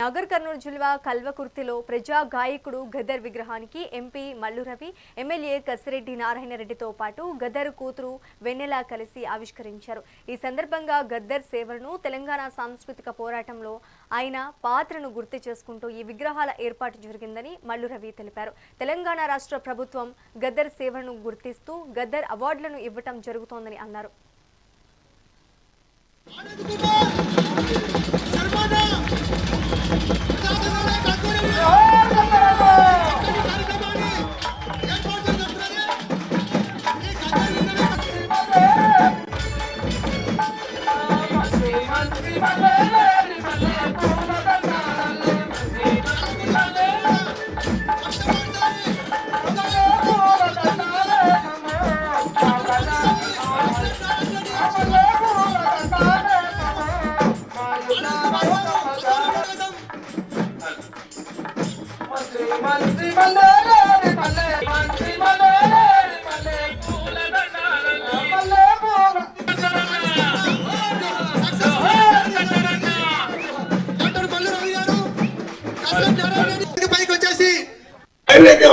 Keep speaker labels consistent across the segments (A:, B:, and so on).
A: నాగర్ కర్నూలు జిల్లా కల్వకుర్తిలో ప్రజా గాయకుడు గద్దర్ విగ్రహానికి ఎంపీ మల్లు రవి, ఎమ్మెల్యే కసిరెడ్డి నారాయణరెడ్డితో పాటు గద్దర్ కూతురు వెన్నెల కలిసి ఆవిష్కరించారు. ఈ సందర్భంగా గద్దర్ సేవలను, తెలంగాణ సాంస్కృతిక పోరాటంలో ఆయన పాత్రను గుర్తు చేసుకుంటూ ఈ విగ్రహాల ఏర్పాటు జరిగిందని మల్లు రవి తెలిపారు. తెలంగాణ రాష్ట్ర ప్రభుత్వం గద్దర్ సేవలను గుర్తిస్తూ గద్దర్ అవార్డులను ఇవ్వటం జరుగుతోందని అన్నారు.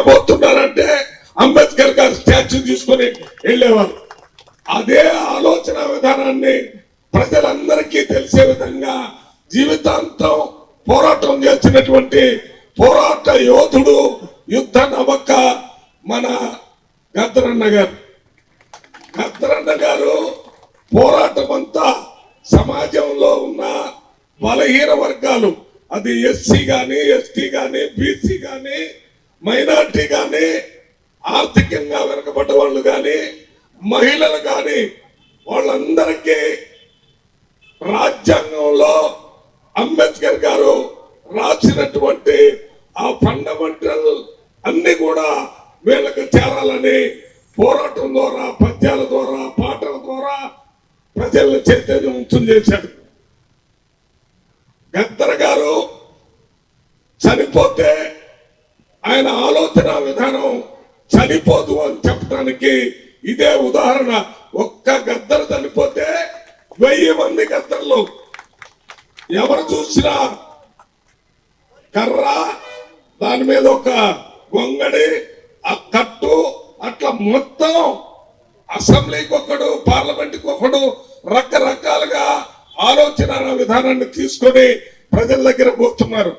B: పోతున్నారంటే అంబేద్కర్ గారు స్టాచ్యూ తీసుకుని వెళ్ళేవారు. అదే ఆలోచన విధానాన్ని ప్రజలందరికీ తెలిసే విధంగా జీవితాంతం పోరాటం చేసినటువంటి పోరాట యోధుడు, యుద్ధ నమ్మక మన గద్దరన్న గారు. గద్దరన్న గారు పోరాటం అంతా సమాజంలో ఉన్న బలహీన వర్గాలు, అది ఎస్సీ గాని, ఎస్టీ గాని, బీసీ గాని, మైనార్టీ గాని, ఆర్థికంగా వెనకబడ్డ వాళ్ళు గాని, మహిళలు గాని, వాళ్ళందరికీ రాజ్యాంగంలో అంబేద్కర్ గారు రాసినటువంటి ఆ ఫండమెంటల్ అన్ని కూడా వీళ్ళకి చేరాలని పోరాటం ద్వారా, పద్యాల ద్వారా, పాటల ద్వారా ప్రజలను చైతన్యవంతం చేశాడు. గద్దర్ గారు చనిపోతే ఆయన ఆలోచన విధానం చనిపోదు అని చెప్పడానికి ఇదే ఉదాహరణ. ఒక్క గద్దరు చనిపోతే 1000 మంది గద్దర్లు, ఎవరు చూసినా కర్ర, దాని మీద ఒక గొంగడి, ఆ కట్టు, అట్లా మొత్తం అసెంబ్లీకి ఒకడు, పార్లమెంట్కి ఒకడు, రకరకాలుగా ఆలోచన విధానాన్ని తీసుకొని ప్రజల దగ్గర పోతున్నారు.